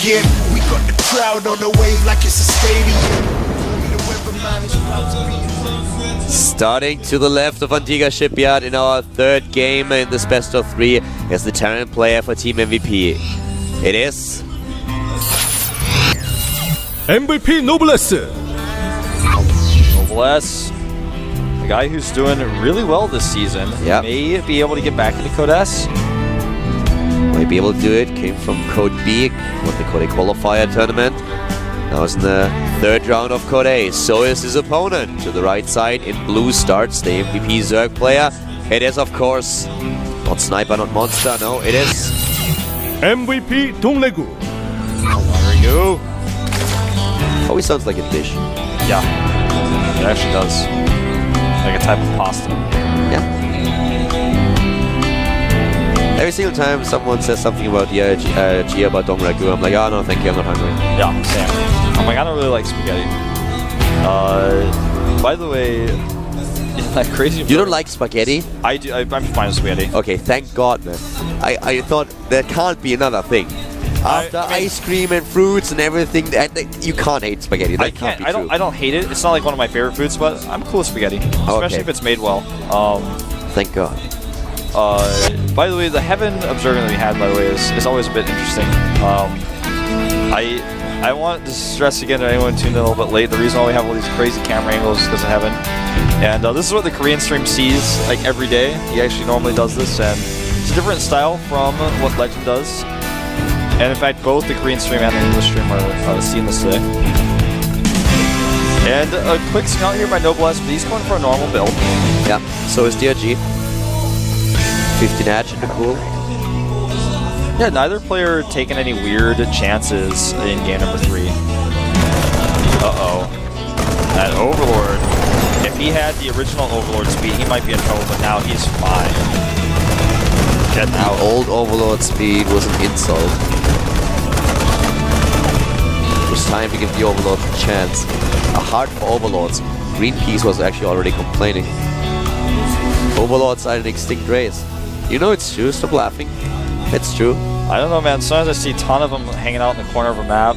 again. We got the crowd on the wave like it's a stadium. Starting to the left of Antigua Shipyard in our third game in this best of 3 is the talent player for Team MVP. It is MVP Noblesse. Noblesse, the guy who's doing really well this season, may be able to get back into Code S. Might be able to do it. Came from Code B, what they call a qualifier tournament. Now is in the third round of Code A. So is his opponent. To the right side in blue starts the MVP Zerg player. It is, of course, not Sniper, not Monster. No, it is MVP DongRaeGu. DongRaeGu. Oh, he sounds like a dish. Yeah, it actually does. Like a type of pasta. Yeah. Every single time someone says something about G about DongRaeGu, I'm like, oh no, thank you, I'm not hungry. Yeah, same. I'm like, I don't really like spaghetti. By the way, like crazy. You don't like spaghetti? I do. I'm fine with spaghetti. Okay, thank God, man. I thought there can't be another thing. After ice cream and fruits and everything, you can't hate spaghetti. That can't be true. I don't hate it. It's not like one of my favorite foods, but I'm cool with spaghetti, especially if it's made well. Thank God. By the way, the Heaven observing that we had, by the way, is always a bit interesting. I want to stress again to anyone tuned in a little bit late, the reason why we have all these crazy camera angles is because of Heaven. And this is what the Korean stream sees like every day. He actually normally does this, and it's a different style from what Legend does. And in fact, both the Korean stream and the English stream are seeing this today. And a quick scout here by Noblesse, but he's going for a normal build. Yeah, so is DRG. 15 edge in the pool. Yeah, neither player taking any weird chances in game number 3. Uh-oh. That Overlord. If he had the original Overlord speed, he might be in trouble, but now he's fine. Get out. The old Overlord speed was an insult. It was time to give the Overlord a chance. A heart for Overlords. Greenpeace was actually already complaining. Overlords are an extinct race. You know it's true, stop laughing. It's true. I don't know, man. Sometimes I see a ton of them hanging out in the corner of a map.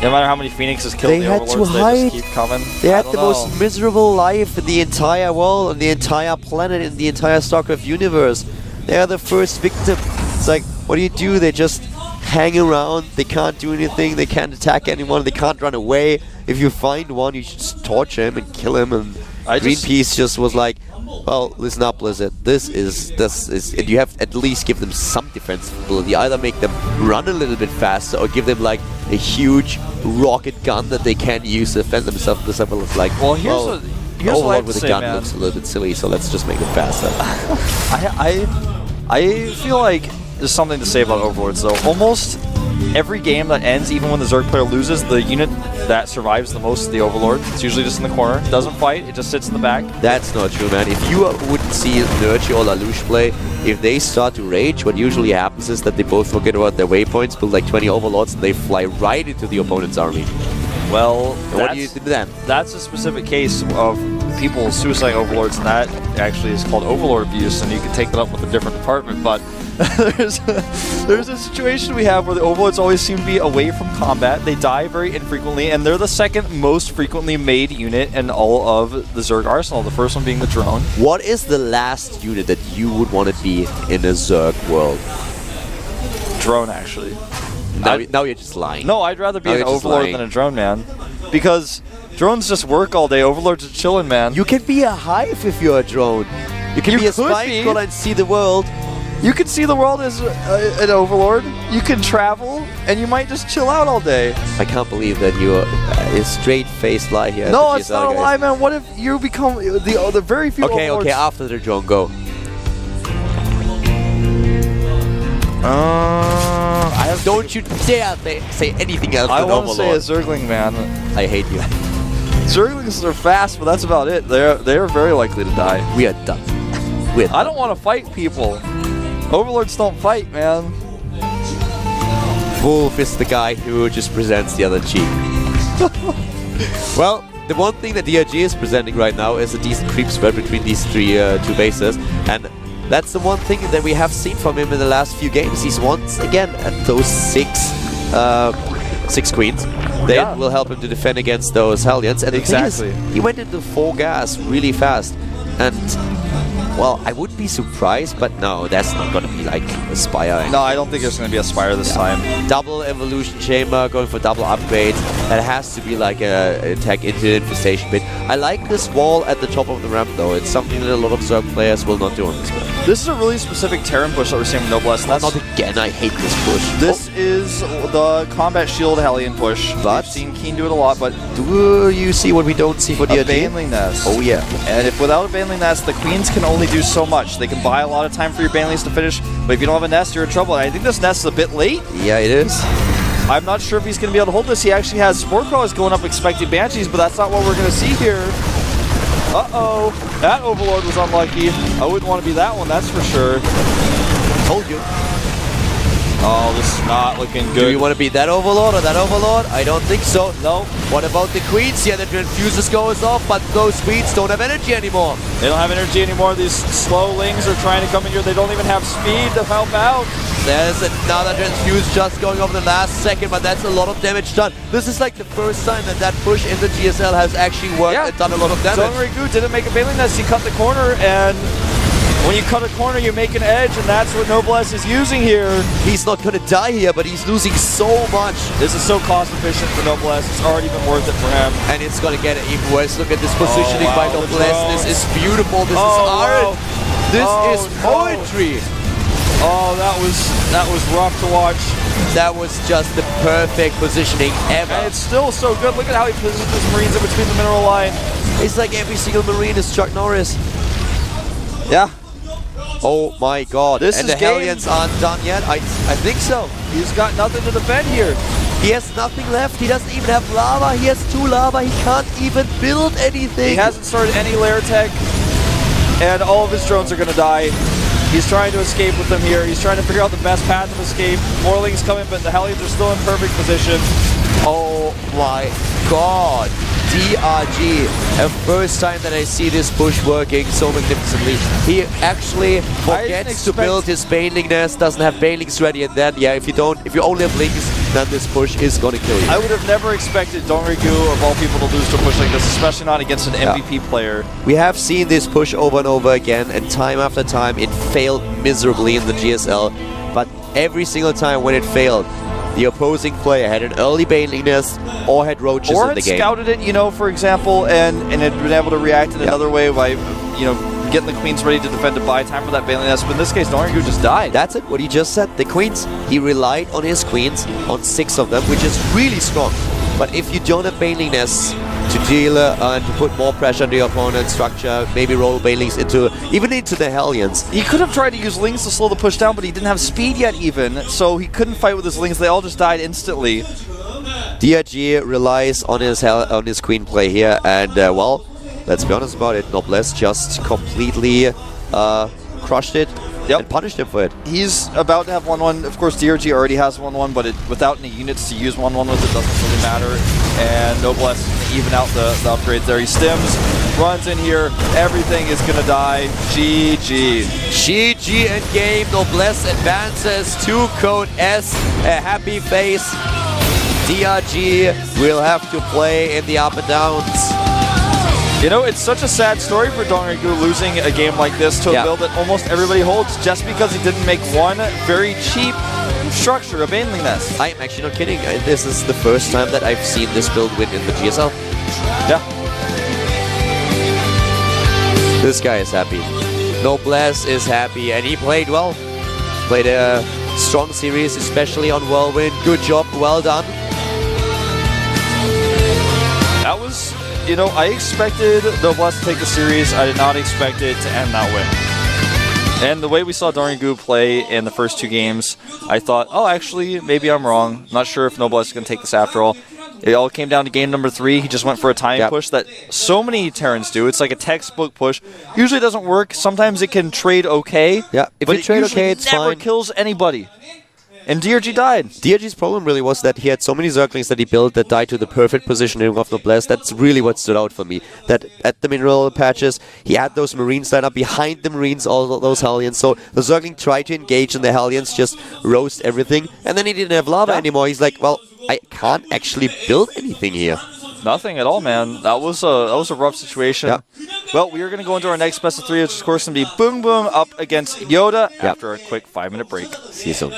No matter how many Phoenixes kill the Overlords, they just keep coming. They had the most miserable life in the entire world, on the entire planet, in the entire StarCraft universe. They are the first victim. It's like, what do? They just hang around, they can't do anything, they can't attack anyone, they can't run away. If you find one, you should just torture him and kill him. And Greenpeace just was like, well, listen up, Blizzard. This is, and you have at least give them some defensibility. Either make them run a little bit faster, or give them like a huge rocket gun that they can use to defend themselves. This is like, well, here's what I have to with say, a gun man. looks a little bit silly, so let's just make it faster. I feel like there's something to say about Overlords, though. Almost every game that ends, even when the Zerg player loses, the unit that survives the most is the Overlord. It's usually just in the corner. It doesn't fight. It just sits in the back. That's not true, man. If you wouldn't see NerdGu or Lelouch play, if they start to rage, what usually happens is that they both forget about their waypoints, build like 20 Overlords, and they fly right into the opponent's army. Well, what do you do then? That's a specific case of people suiciding Overlords, and that actually is called Overlord abuse, and you can take that up with a different department, but there's a situation we have where the Overlords always seem to be away from combat. They die very infrequently, and they're the second most frequently made unit in all of the Zerg arsenal, the first one being the drone. What is the last unit that you would want to be in a Zerg world? Drone, actually. Now you're just lying. No, I'd rather be an Overlord than a drone, man. Because drones just work all day. Overlords are chilling, man. You can be a hive if you're a drone. You can be a spy crawler and see the world. You can see the world as an Overlord. You can travel, and you might just chill out all day. I can't believe that you're a straight-faced lie here. No, it's not a lie, man. What if you become the very few Overlords? Okay, after the drone, go. Don't you dare say anything else than Overlord. I want to say a Zergling, man. I hate you. Zerglings are fast, but that's about it. They're very likely to die. We are done. I don't want to fight people. Overlords don't fight, man. Wolf is the guy who just presents the other cheek. Well, the one thing that DRG is presenting right now is a decent creep spread between these two bases, and that's the one thing that we have seen from him in the last few games. He's once again at those 6 6 queens. They will help him to defend against those Hellions. And the thing is, he went into 4 gas really fast. And, well, I would be surprised, but no, that's not going to be like a Spire. No, I don't think there's going to be a Spire this time. Double Evolution Chamber, going for double upgrade. That has to be like a attack into the Infestation Pit. I like this wall at the top of the ramp, though. It's something that a lot of Zerg players will not do on this map. This is a really specific Terran push that we're seeing with Noblesse. Not again, I hate this push. This is the Combat Shield Hellion push. But we've seen Keen do it a lot, but do you see what we don't see for the a Baneling Nest. Oh yeah. And if without a Baneling Nest, the Queens can only do so much. They can buy a lot of time for your Banelings to finish, but if you don't have a Nest, you're in trouble. And I think this Nest is a bit late. Yeah, it is. I'm not sure if he's going to be able to hold this. He actually has Spore Crawlers going up expecting Banshees, but that's not what we're going to see here. Uh-oh. That Overlord was unlucky. I wouldn't want to be that one, that's for sure. Told you. Oh, this is not looking good. Do you want to be that Overlord or that Overlord? I don't think so. No. What about the Queens? Yeah, the Transfuses goes off, but those Queens don't have energy anymore. They don't have energy anymore. These slow Lings are trying to come in here. They don't even have speed to help out. There's another Transfuse just going over the last second, but that's a lot of damage done. This is like the first time that that push in the GSL has actually worked and done a lot of damage. DongRaeGu didn't make a Baneling Nest. He cut the corner, and when you cut a corner, you make an edge, and that's what Noblesse is using here. He's not going to die here, but he's losing so much. This is so cost efficient for Noblesse. It's already been worth it for him. And it's going to get even worse. Look at this positioning by Noblesse. This is beautiful. This is art. This is poetry. Oh, that was rough to watch. That was just the perfect positioning ever. And it's still so good. Look at how he positions his Marines in between the mineral line. It's like every single Marine is Chuck Norris. Yeah. Oh my god. This and is the Hellions aren't done yet? I think so. He's got nothing to defend here. He has nothing left. He doesn't even have lava. He has 2 lava. He can't even build anything. He hasn't started any lair tech. And all of his drones are going to die. He's trying to escape with them here. He's trying to figure out the best path of escape. Morlings coming, but the Hellions are still in perfect position. Oh my god. DRG. The first time that I see this push working so magnificently. He actually forgets to build his Baneling Nest, doesn't have Banelings ready, and then, yeah, if you only have Lings, then this push is gonna kill you. I would have never expected DongRaeGu, of all people, to lose to a push like this, especially not against an MVP player. We have seen this push over and over again, and time after time it failed miserably in the GSL, but every single time when it failed, the opposing player had an early Baneling Nest or had roaches in the game. Or had scouted it, you know, for example, and had been able to react in another way by, you know, getting the Queens ready to defend to buy time for that Baneling Nest. But in this case, DongRaeGu just died. That's it, what he just said. The Queens, he relied on his Queens, on 6 of them, which is really strong. But if you don't have Baneling Nests to deal and to put more pressure on the opponent's structure, maybe roll Banelings even into the Hellions. He could have tried to use Lings to slow the push down, but he didn't have speed yet even, so he couldn't fight with his Lings. They all just died instantly. DRG relies on his Queen play here, and well, let's be honest about it, Noblesse just completely crushed it. And punished him for it. He's about to have 1-1. Of course, DRG already has 1-1, but without any units to use 1-1 with, it doesn't really matter. And Noblesse even out the upgrades there. He stims, runs in here. Everything is going to die. GG. GG in game. Noblesse advances to Code S. A happy face. DRG will have to play in the up and downs. You know, it's such a sad story for DongRaeGu losing a game like this to a build that almost everybody holds just because he didn't make one very cheap structure, a Baneling Nest. I am actually not kidding. This is the first time that I've seen this build win in the GSL. Yeah. This guy is happy. Noblesse is happy, and he played well. Played a strong series, especially on Whirlwind. Good job, well done. That was... You know, I expected Noblesse to take the series. I did not expect it to end that way. And the way we saw DongRaeGu play in the first 2 games, I thought, oh, actually, maybe I'm wrong. Not sure if Noblesse is going to take this after all. It all came down to game number 3. He just went for a time push that so many Terrans do. It's like a textbook push. Usually doesn't work. Sometimes it can trade okay. Yeah, if but you trade it okay, it's never fine. kills anybody. And DRG died. DRG's problem really was that he had so many Zerglings that he built that died to the perfect positioning of Noblesse. That's really what stood out for me. That at the mineral patches, he had those Marines line up behind the Marines, all those Hellions. So the Zergling tried to engage and the Hellions just roast everything. And then he didn't have lava anymore. He's like, well, I can't actually build anything here. Nothing at all, man. That was a rough situation. Yeah. Well, we are going to go into our next best of 3, which is, of course, going to be Boom Boom up against Yoda after a quick 5-minute break. See you soon.